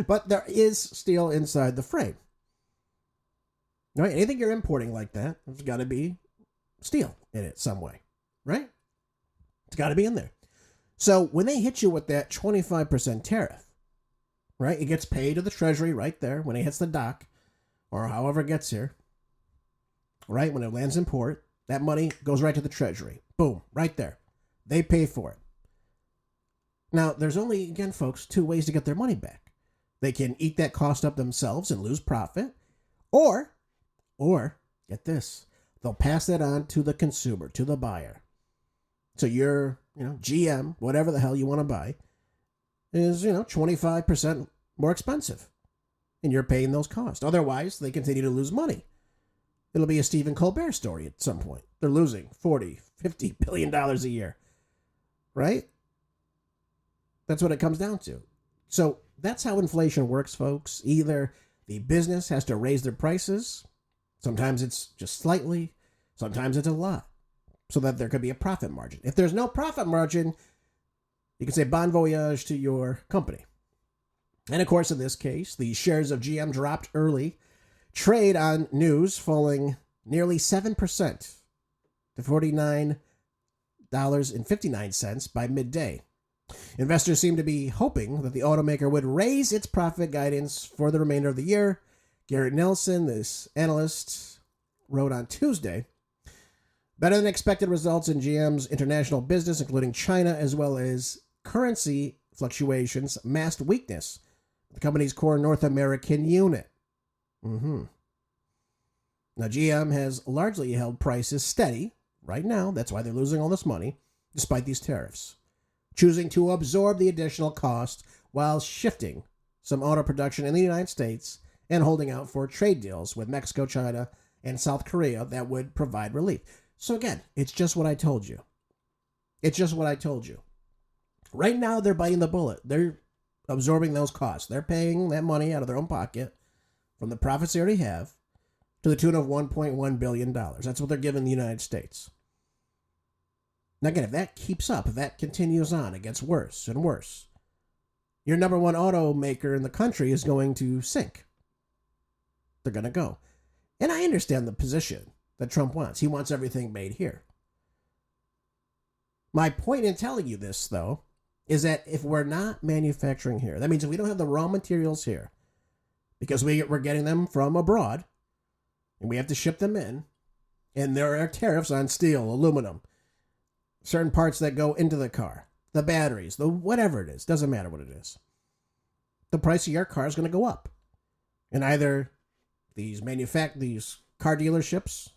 But there is steel inside the frame. Right? Anything you're importing like that, there's got to be steel in it some way. Right? It's got to be in there. So when they hit you with that 25% tariff, right, it gets paid to the Treasury right there when it hits the dock or however it gets here, right, when it lands in port, that money goes right to the Treasury. Boom, right there. They pay for it. Now, there's only, again, folks, two ways to get their money back. They can eat that cost up themselves and lose profit, or, get this, they'll pass that on to the consumer, to the buyer. So your, GM, whatever the hell you want to buy, is, 25% more expensive. And you're paying those costs. Otherwise, they continue to lose money. It'll be a Stephen Colbert story at some point. They're losing $40, $50 billion a year. Right? That's what it comes down to. So that's how inflation works, folks. Either the business has to raise their prices. Sometimes it's just slightly. Sometimes it's a lot. So that there could be a profit margin. If there's no profit margin, you can say bon voyage to your company. And of course, in this case, the shares of GM dropped early. Trade on news falling nearly 7% to $49.59 by midday. Investors seem to be hoping that the automaker would raise its profit guidance for the remainder of the year, Garrett Nelson, this analyst, wrote on Tuesday, better than expected results in GM's international business, including China, as well as currency fluctuations, masked weakness of the company's core North American unit. Now, GM has largely held prices steady right now. That's why they're losing all this money, despite these tariffs, choosing to absorb the additional cost while shifting some auto production in the United States and holding out for trade deals with Mexico, China, and South Korea that would provide relief. So again, it's just what I told you. It's just what I told you. Right now, they're biting the bullet. They're absorbing those costs. They're paying that money out of their own pocket from the profits they already have to the tune of $1.1 billion. That's what they're giving the United States. Now again, if that keeps up, if that continues on, it gets worse and worse. Your number one automaker in the country is going to sink. They're going to go. And I understand the position that Trump wants. He wants everything made here. My point in telling you this, though, is that if we're not manufacturing here, that means if we don't have the raw materials here, because we're getting them from abroad, and we have to ship them in, and there are tariffs on steel, aluminum, certain parts that go into the car, the batteries, the whatever it is, doesn't matter what it is. The price of your car is going to go up. And either these car dealerships,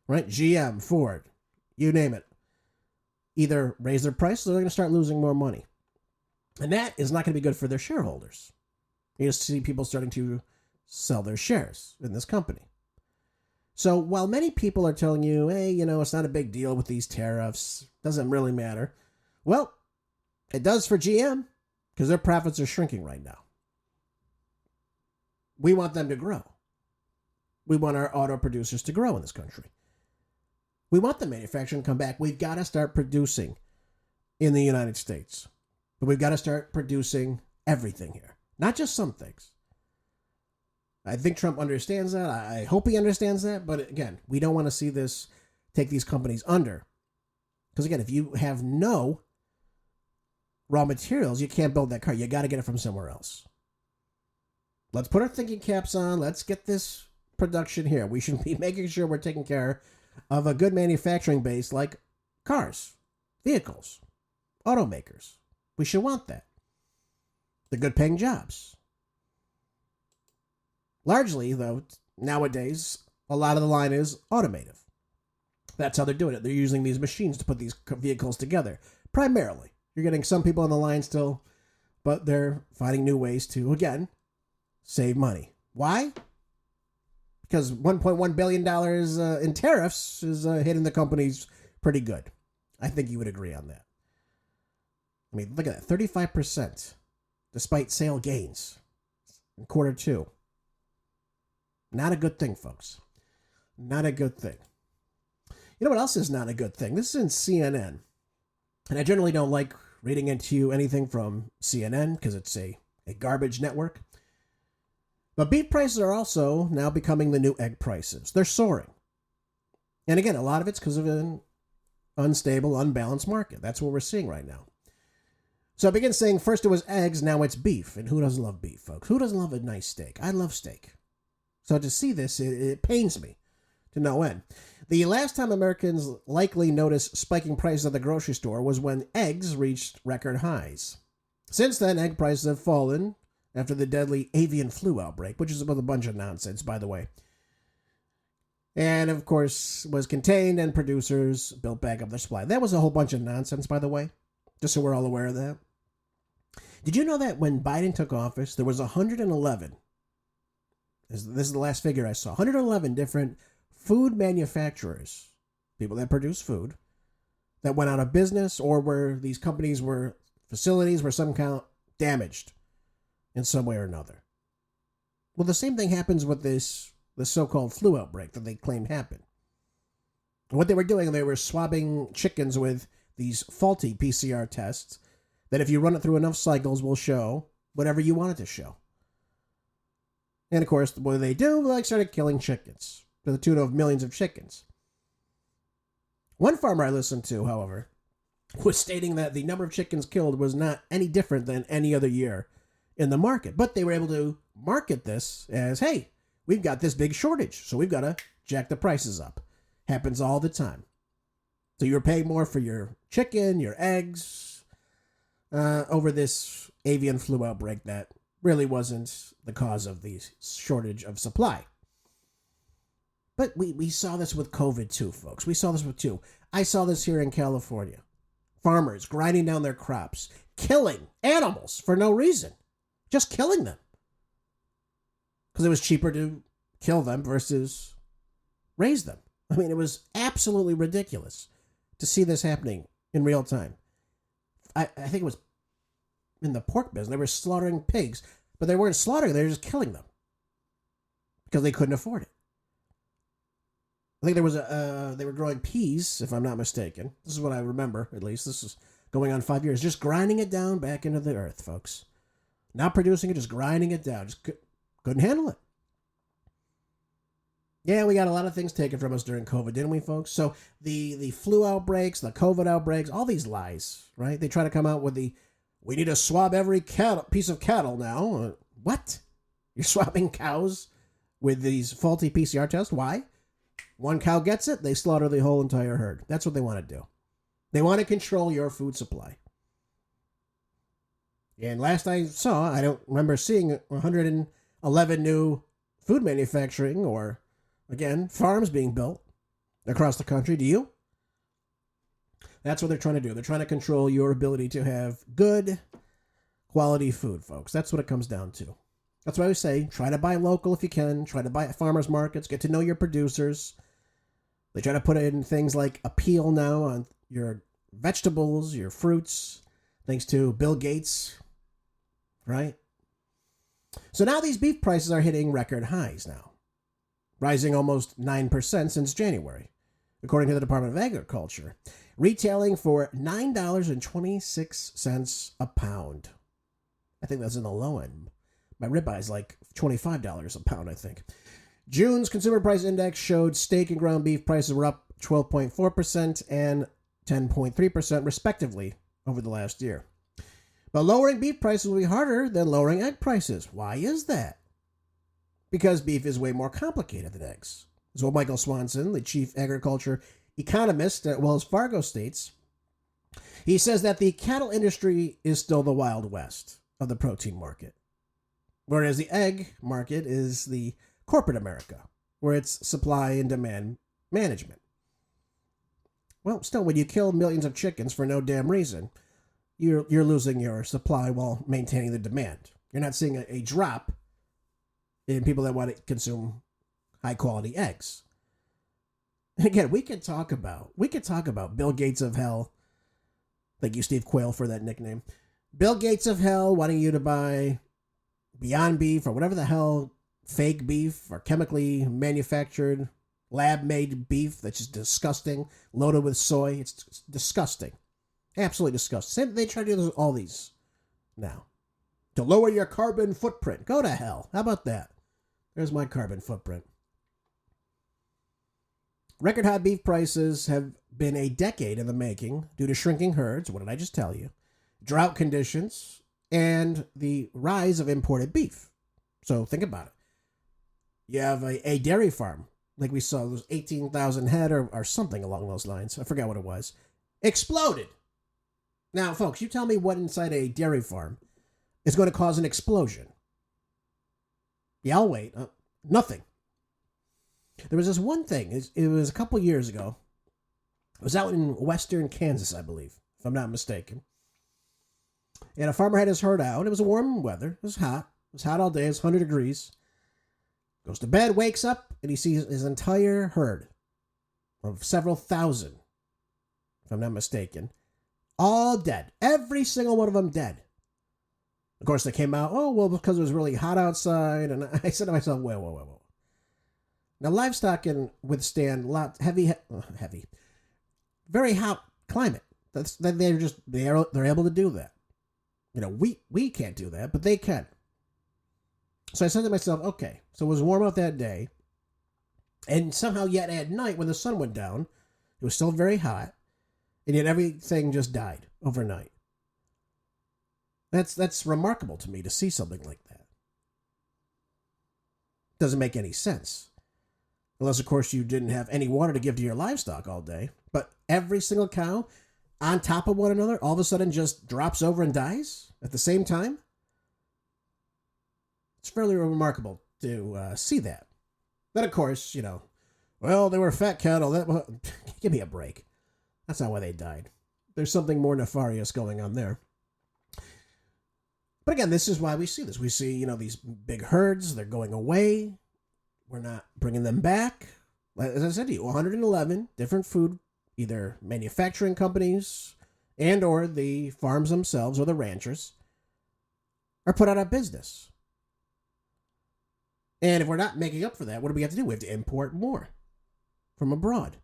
right, GM, Ford, you name it, either raise their prices or they're going to start losing more money. And that is not going to be good for their shareholders. You just see people starting to sell their shares in this company. So while many people are telling you, hey, it's not a big deal with these tariffs, doesn't really matter. Well, it does for GM because their profits are shrinking right now. We want them to grow. We want our auto producers to grow in this country. We want the manufacturing to come back. We've got to start producing in the United States. But we've got to start producing everything here, not just some things. I think Trump understands that. I hope he understands that. But again, we don't want to see this take these companies under. Because again, if you have no raw materials, you can't build that car. You got to get it from somewhere else. Let's put our thinking caps on. Let's get this production here. We should be making sure we're taking care of a good manufacturing base like cars, vehicles, automakers. We should want that. The good paying jobs. Largely, though, nowadays, a lot of the line is automotive. That's how they're doing it. They're using these machines to put these vehicles together. Primarily. You're getting some people on the line still, but they're finding new ways to, again, save money. Why? Because $1.1 billion in tariffs is hitting the companies pretty good. I think you would agree on that. I mean, look at that. 35% despite sale gains in quarter two. Not a good thing, folks. Not a good thing. You know what else is not a good thing? This is in CNN. And I generally don't like reading into anything from CNN because it's a garbage network. But beef prices are also now becoming the new egg prices. They're soaring. And again, a lot of it's because of an unstable, unbalanced market. That's what we're seeing right now. So I begin saying first it was eggs, now it's beef. And who doesn't love beef, folks? Who doesn't love a nice steak? I love steak. So to see this, it pains me to no end. The last time Americans likely noticed spiking prices at the grocery store was when eggs reached record highs. Since then, egg prices have fallen after the deadly avian flu outbreak, which is about a bunch of nonsense, by the way. And, of course, was contained and producers built back up their supply. That was a whole bunch of nonsense, by the way, just so we're all aware of that. Did you know that when Biden took office, there was 111, this is the last figure I saw, 111 different food manufacturers, people that produce food, that went out of business or where these companies facilities were somehow damaged in some way or another. Well, the same thing happens with the so-called flu outbreak that they claimed happened. And what they were doing, they were swabbing chickens with these faulty PCR tests that if you run it through enough cycles will show whatever you want it to show. And of course, what they do? They started killing chickens to the tune of millions of chickens. One farmer I listened to, however, was stating that the number of chickens killed was not any different than any other year in the market. But they were able to market this as, hey, we've got this big shortage, so we've got to jack the prices up. Happens all the time. So you're paying more for your chicken, your eggs, over this avian flu outbreak that really wasn't the cause of the shortage of supply. But we saw this with COVID too, folks. We saw this with too. I saw this here in California. Farmers grinding down their crops, killing animals for no reason. Just killing them. Because it was cheaper to kill them versus raise them. I mean, it was absolutely ridiculous to see this happening in real time. I think it was in the pork business. They were slaughtering pigs, but they weren't slaughtering, they were just killing them because they couldn't afford it. I think there was they were growing peas, if I'm not mistaken. This is what I remember, at least. This is going on 5 years. Just grinding it down back into the earth, folks. Not producing it, just grinding it down. Just couldn't handle it. Yeah, we got a lot of things taken from us during COVID, didn't we, folks? So the flu outbreaks, the COVID outbreaks, all these lies, right? They try to come out with we need to swab every piece of cattle now. What? You're swabbing cows with these faulty PCR tests? Why? One cow gets it, they slaughter the whole entire herd. That's what they want to do. They want to control your food supply. And last I saw, I don't remember seeing 111 new food manufacturing or, again, farms being built across the country. Do you? That's what they're trying to do. They're trying to control your ability to have good quality food, folks. That's what it comes down to. That's why I always say, try to buy local if you can. Try to buy at farmers markets. Get to know your producers. They try to put in things like appeal now on your vegetables, your fruits, thanks to Bill Gates, right? So now these beef prices are hitting record highs now, rising almost 9% since January, according to the Department of Agriculture, retailing for $9.26 a pound. I think that's in the low end. My ribeye like $25 a pound, I think. June's Consumer Price Index showed steak and ground beef prices were up 12.4% and 10.3% respectively over the last year. But lowering beef prices will be harder than lowering egg prices. Why is that? Because beef is way more complicated than eggs. As well, Michael Swanson, the chief agriculture economist at Wells Fargo, states. He says that the cattle industry is still the Wild West of the protein market, whereas the egg market is the corporate America, where it's supply and demand management. Well, still, when you kill millions of chickens for no damn reason, you're losing your supply while maintaining the demand. You're not seeing a drop in people that want to consume high quality eggs. And again, we could talk about Bill Gates of hell. Thank you, Steve Quayle, for that nickname. Bill Gates of hell wanting you to buy Beyond Beef or whatever the hell, fake beef or chemically manufactured, lab-made beef that's just disgusting, loaded with soy. It's disgusting. Absolutely disgusting. They try to do all these now. To lower your carbon footprint. Go to hell. How about that? There's my carbon footprint. Record high beef prices have been a decade in the making due to shrinking herds, what did I just tell you, drought conditions, and the rise of imported beef. So think about it. You have a dairy farm, like we saw, those 18,000 head or something along those lines. I forgot what it was. Exploded. Now, folks, you tell me what inside a dairy farm is going to cause an explosion. Yeah, I'll wait. Nothing. There was this one thing. It was a couple years ago. It was out in western Kansas, I believe, if I'm not mistaken. And a farmer had his herd out. It was a warm weather. It was hot. It was hot all day. It was 100 degrees. Goes to bed, wakes up, and he sees his entire herd of several thousand, if I'm not mistaken, all dead. Every single one of them dead. Of course, they came out, oh, well, because it was really hot outside. And I said to myself, whoa. Now, livestock can withstand heavy, very hot climate. They're able to do that. You know, we can't do that, but they can. So I said to myself, okay, so it was warm out that day, and somehow yet at night when the sun went down, it was still very hot, and yet everything just died overnight. That's remarkable to me to see something like that. Doesn't make any sense. Unless, of course, you didn't have any water to give to your livestock all day. But every single cow on top of one another all of a sudden just drops over and dies at the same time? It's fairly remarkable to see that. Then, of course, well, they were fat cattle. Give me a break. That's not why they died. There's something more nefarious going on there. But again, this is why we see this. We see, these big herds, they're going away. We're not bringing them back. As I said to you, 111 different food, either manufacturing companies and or the farms themselves or the ranchers are put out of business. And if we're not making up for that, what do we have to do? We have to import more from abroad.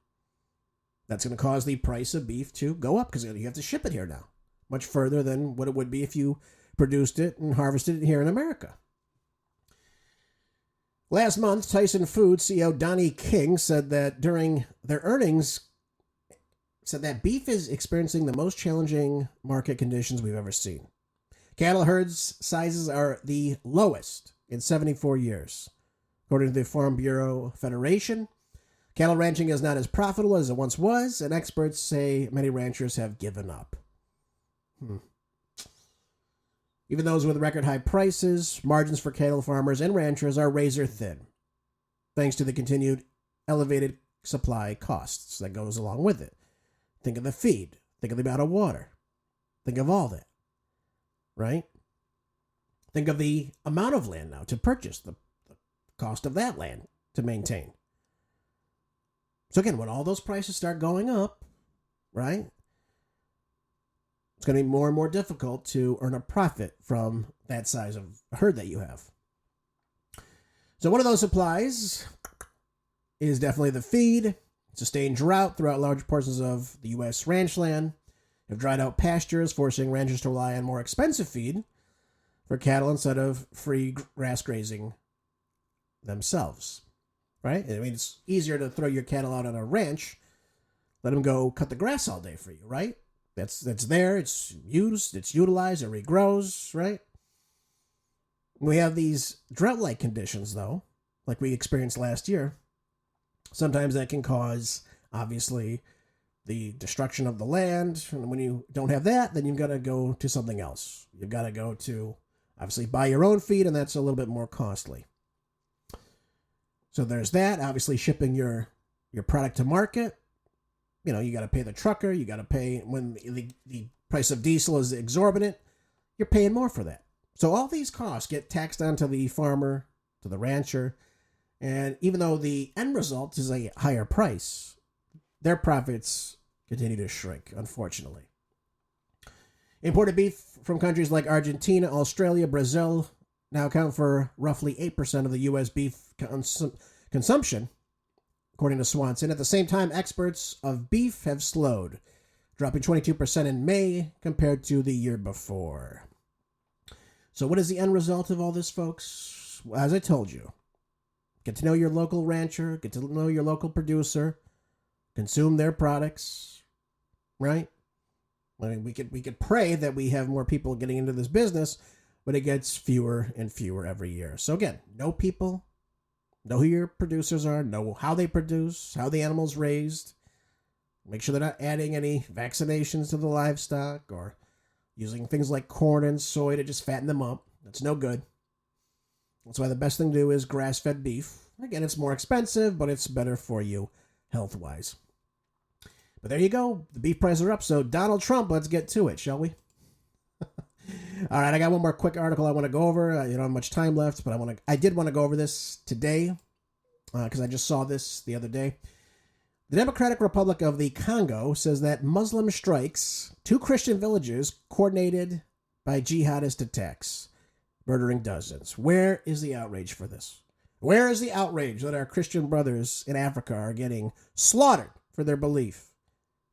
That's going to cause the price of beef to go up because you have to ship it here now, much further than what it would be if you produced it and harvested it here in America. Last month, Tyson Foods CEO Donnie King said that during their earnings, said that beef is experiencing the most challenging market conditions we've ever seen. Cattle herds sizes are the lowest in 74 years. According to the Farm Bureau Federation, cattle ranching is not as profitable as it once was, and experts say many ranchers have given up. Even those with record high prices, margins for cattle farmers and ranchers are razor thin, thanks to the continued elevated supply costs that goes along with it. Think of the feed. Think of the amount of water. Think of all that, right? Think of the amount of land now to purchase, the cost of that land to maintain. So again, when all those prices start going up, right, it's going to be more and more difficult to earn a profit from that size of herd that you have. So one of those supplies is definitely the feed. Sustained drought throughout large portions of the U.S. ranch land have dried out pastures, forcing ranchers to rely on more expensive feed for cattle instead of free grass grazing themselves. Right? I mean, it's easier to throw your cattle out on a ranch, let them go cut the grass all day for you, right? That's there, it's used, it's utilized, it regrows, right? We have these drought-like conditions, though, like we experienced last year. Sometimes that can cause, obviously, the destruction of the land. And when you don't have that, then you've got to go to something else. You've got to go to, obviously, buy your own feed, and that's a little bit more costly. So there's that. Obviously, shipping your product to market. You got to pay the trucker. You got to pay when the price of diesel is exorbitant. You're paying more for that. So all these costs get taxed onto the farmer, to the rancher. And even though the end result is a higher price, their profits continue to shrink, unfortunately. Imported beef from countries like Argentina, Australia, Brazil now account for roughly 8% of the U.S. beef consumption, according to Swanson. At the same time, exports of beef have slowed, dropping 22% in May compared to the year before. So what is the end result of all this, folks? As I told you, get to know your local rancher, get to know your local producer, consume their products, right? I mean, we could pray that we have more people getting into this business, but it gets fewer and fewer every year. So again, know people, know who your producers are, know how they produce, how the animal's raised. Make sure they're not adding any vaccinations to the livestock or using things like corn and soy to just fatten them up. That's no good. That's why the best thing to do is grass-fed beef. Again, it's more expensive, but it's better for you health-wise. But there you go. The beef prices are up. So Donald Trump, let's get to it, shall we? All right, I got one more quick article I want to go over. I don't have much time left, but I did want to go over this today because I just saw this the other day. The Democratic Republic of the Congo says that Muslim strikes 2 Christian villages coordinated by jihadist attacks, murdering dozens. Where is the outrage for this? Where is the outrage that our Christian brothers in Africa are getting slaughtered for their belief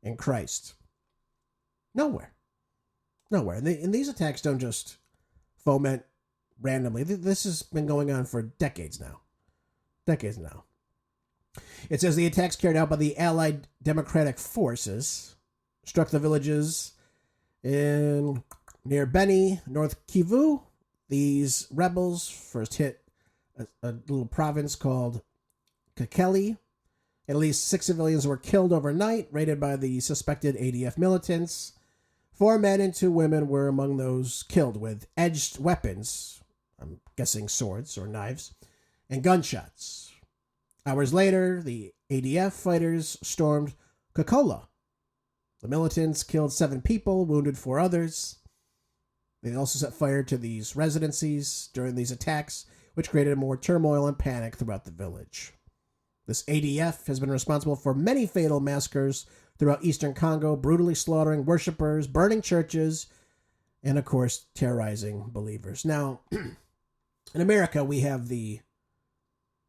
in Christ? Nowhere. Nowhere. And these attacks don't just foment randomly. This has been going on for decades now. Decades now. It says the attacks carried out by the Allied Democratic Forces struck the villages near Beni, North Kivu. These rebels first hit a little province called Kakeli. At least 6 civilians were killed overnight, raided by the suspected ADF militants. 4 men and 2 women were among those killed with edged weapons, I'm guessing swords or knives, and gunshots. Hours later, the ADF fighters stormed Kokola. The militants killed 7 people, wounded 4 others. They also set fire to these residencies during these attacks, which created more turmoil and panic throughout the village. This ADF has been responsible for many fatal massacres throughout eastern Congo, brutally slaughtering worshippers, burning churches, and of course, terrorizing believers. Now, in America, we have the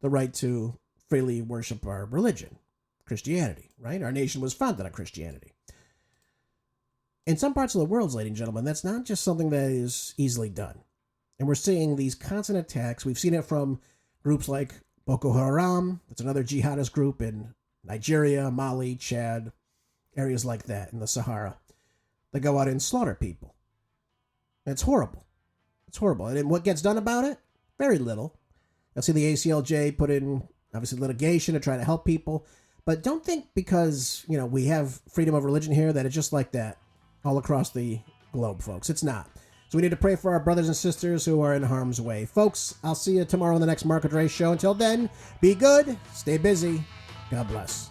right to freely worship our religion, Christianity, right? Our nation was founded on Christianity. In some parts of the world, ladies and gentlemen, that's not just something that is easily done. And we're seeing these constant attacks. We've seen it from groups like Boko Haram. That's another jihadist group in Nigeria, Mali, Chad, areas like that in the Sahara. They go out and slaughter people. And it's horrible. It's horrible. And what gets done about it? Very little. You'll see the ACLJ put in, obviously, litigation to try to help people. But don't think because, we have freedom of religion here that it's just like that all across the globe, folks. It's not. So we need to pray for our brothers and sisters who are in harm's way. Folks, I'll see you tomorrow on the next Marco Dre Show. Until then, be good, stay busy. God bless.